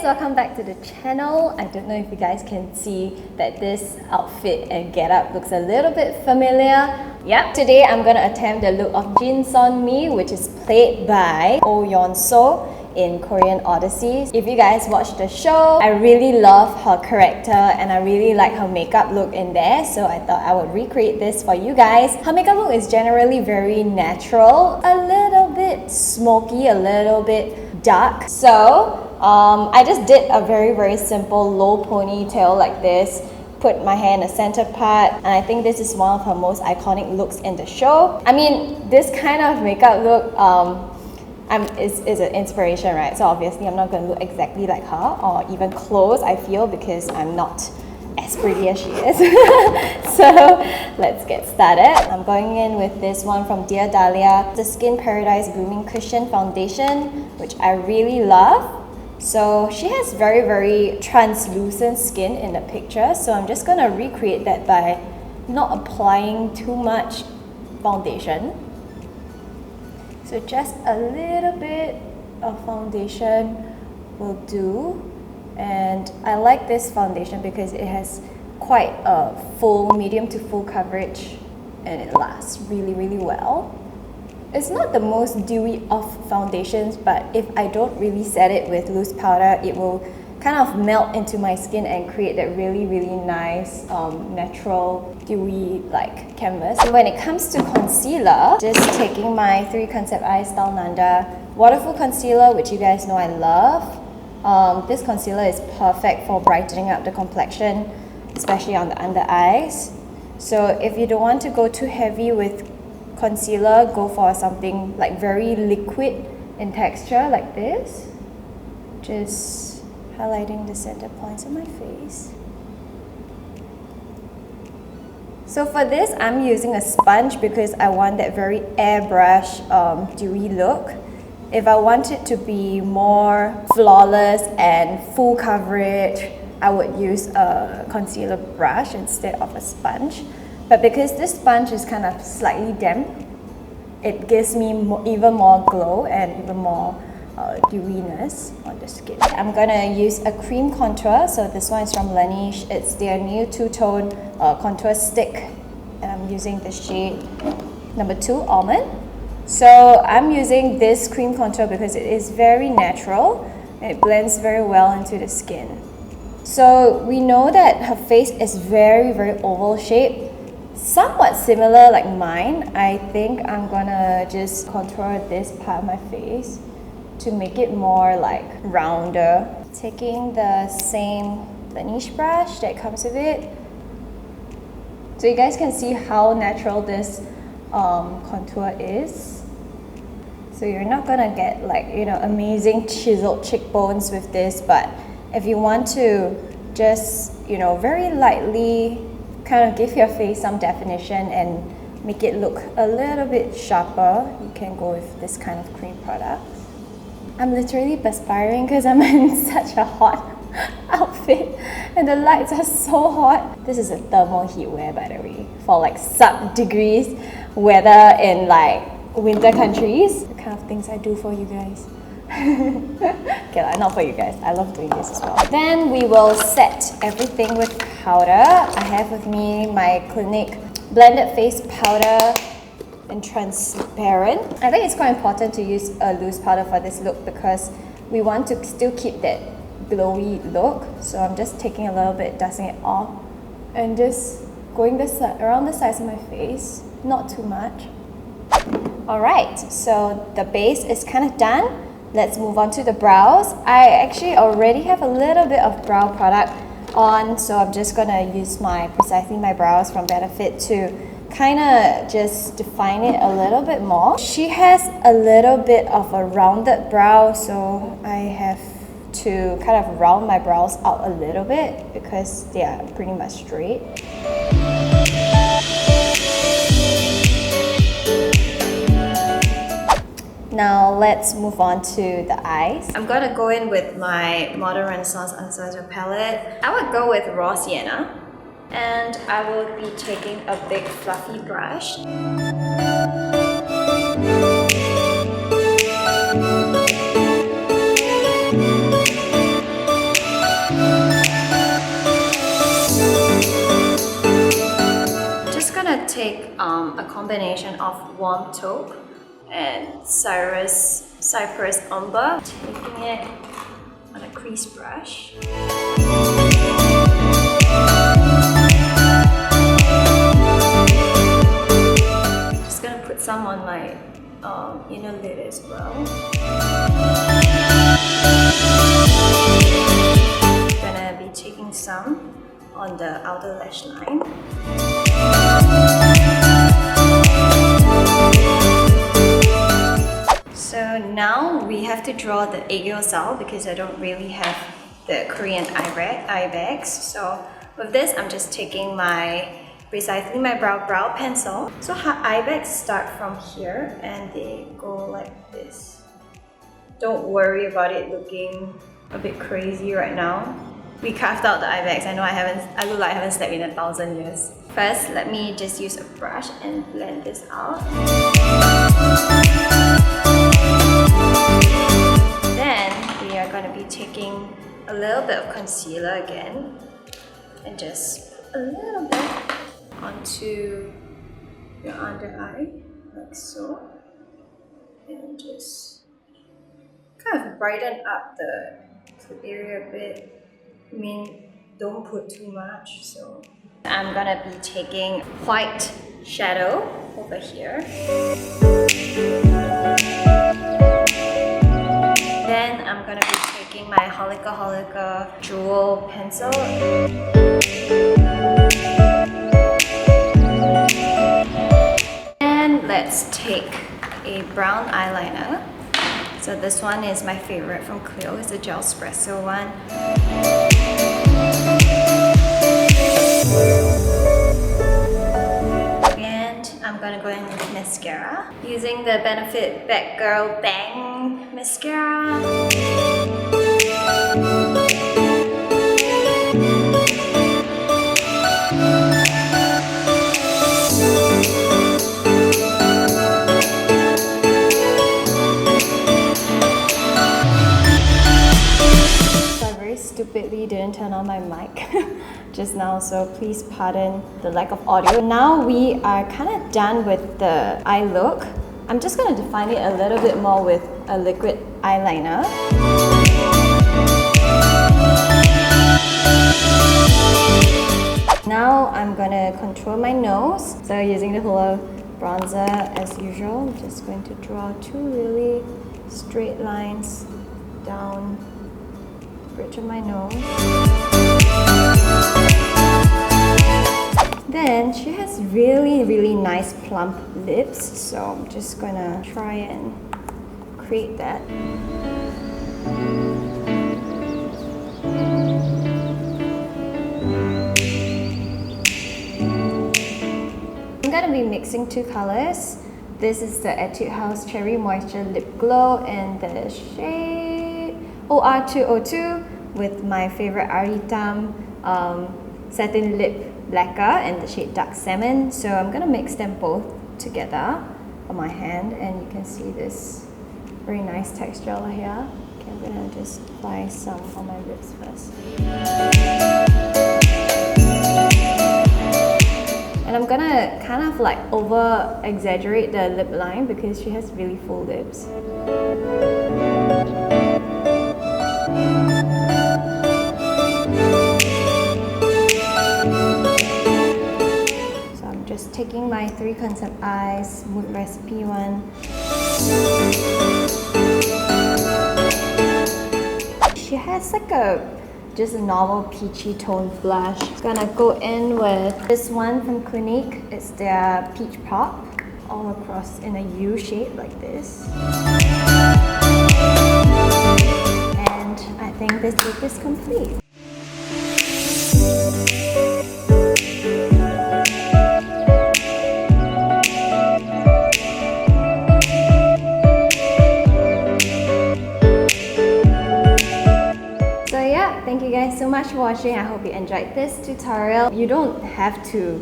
welcome back to the channel. I don't know if you guys can see that this outfit and getup looks a little bit familiar. Yep, today I'm gonna attempt the look of Jin Seon Mi, which is played by Oh Yeon-so in Korean Odyssey. If you guys watch the show, I really love her character and I really like her makeup look in there, so I thought I would recreate this for you guys. Her makeup look is generally very natural, a little bit smoky, a little bit dark. So I just did a very simple low ponytail like this, put my hair in the center part, and I think this is one of her most iconic looks in the show. I mean, this kind of makeup look is an inspiration, right? So obviously I'm not going to look exactly like her or even close, I feel, because I'm not as pretty as she is. So let's get started. I'm going in with this one from Dear Dahlia, the Skin Paradise Blooming Cushion Foundation, which I really love. So she has very translucent skin in the picture, so I'm just gonna recreate that by not applying too much foundation. So just a little bit of foundation will do. And I like this foundation because it has quite a full, medium to full coverage and it lasts really well. It's not the most dewy of foundations, but if I don't really set it with loose powder, it will kind of melt into my skin and create that really nice natural dewy like canvas. So when it comes to concealer, just taking my 3 Concept Eyes STYLENANDA Waterful Concealer, which you guys know I love. This concealer is perfect for brightening up the complexion, especially on the under eyes. So if you don't want to go too heavy with concealer, go for something like very liquid in texture like this. Just highlighting the center points of my face. So for this, I'm using a sponge because I want that very airbrush dewy look. If I want it to be more flawless and full coverage, I would use a concealer brush instead of a sponge. But because this sponge is kind of slightly damp, it gives me even more glow and even more dewiness on the skin. I'm gonna use a cream contour. So this one is from Laneige. It's their new two-tone contour stick. And I'm using the shade number 2, Almond. So I'm using this cream contour because it is very natural. It blends very well into the skin. So we know that her face is very oval shaped. Somewhat similar like mine. I think I'm gonna just contour this part of my face to make it more like rounder. Taking the same Laneige brush that comes with it. So you guys can see how natural this contour is. So you're not gonna get like, you know, amazing chiseled cheekbones with this, but if you want to just, you know, very lightly kind of give your face some definition and make it look a little bit sharper, you can go with this kind of cream product. I'm literally perspiring because I'm in such a hot outfit and the lights are so hot. This is a thermal heat wear, by the way, for like sub-degrees weather in like winter countries. The kind of things I do for you guys. Okay, not for you guys. I love doing this as well. Then we will set everything with powder. I have with me my Clinique blended face powder in transparent. I think it's quite important to use a loose powder for this look because we want to still keep that glowy look. So I'm just taking a little bit, dusting it off, and just going around the sides of my face, not too much. Alright, so the base is kind of done. Let's move on to the brows. I actually already have a little bit of brow product on, so I'm just gonna use precisely my brows from Benefit to kind of just define it a little bit more. She has a little bit of a rounded brow, so I have to kind of round my brows out a little bit because they are pretty much straight. Now let's move on to the eyes. I'm gonna go in with my Modern Renaissance Anastasia palette. I would go with Raw Sienna. And I will be taking a big fluffy brush. take a combination of warm taupe and cypress umber, taking it on a crease brush. Just gonna put some on my inner lid as well. Gonna be taking some on the outer lash line. So now we have to draw the aegyo because I don't really have the Korean eye bags. So with this, I'm just taking precisely my brow pencil. So eye bags start from here and they go like this. Don't worry about it looking a bit crazy right now. We carved out the eye bags. I know I look like I haven't slept in 1,000 years. First, let me just use a brush and blend this out. Then we are going to be taking a little bit of concealer again and just put a little bit onto your under eye, like so, and just kind of brighten up the area a bit. I mean, don't put too much. So I'm gonna be taking white shadow over here. Then I'm gonna be taking my Holika jewel pencil. And let's take a brown eyeliner. So this one is my favorite from Clio, it's the Gelspresso one. And I'm gonna go in with mascara, using the Benefit Bad Girl Bang Mascara. Stupidly didn't turn on my mic just now, so please pardon the lack of audio. Now we are kind of done with the eye look. I'm just going to define it a little bit more with a liquid eyeliner. Now I'm going to contour my nose. So using the Hoola bronzer as usual, I'm just going to draw two really straight lines down bridge of my nose. Then she has really nice plump lips, so I'm just gonna try and create that. I'm gonna be mixing two colors. This is the Etude House Cherry Moisture Lip Glow and the shade OR202 with my favorite Aritaum Satin Lip Lacquer and the shade Dark Salmon. So I'm going to mix them both together on my hand, and you can see this very nice texture over here. Okay, I'm going to just apply some on my lips first. And I'm going to kind of like over exaggerate the lip line because she has really full lips. Just taking my 3 Concept Eyes Mood Recipe one. She has like just a normal peachy tone blush. Gonna go in with this one from Clinique. It's their Peach Pop, all across in a U shape like this. And I think this look is complete. Thank you guys so much for watching. I hope you enjoyed this tutorial. You don't have to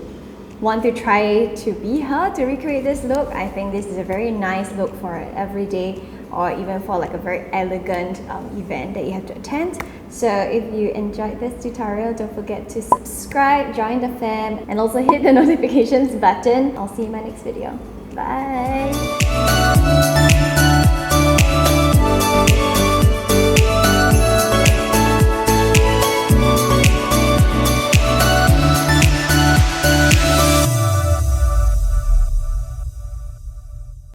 want to try to be her to recreate this look. I think this is a very nice look for an everyday or even for like a very elegant event that you have to attend. So if you enjoyed this tutorial, don't forget to subscribe, join the fam, and also hit the notifications button. I'll see you in my next video. Bye!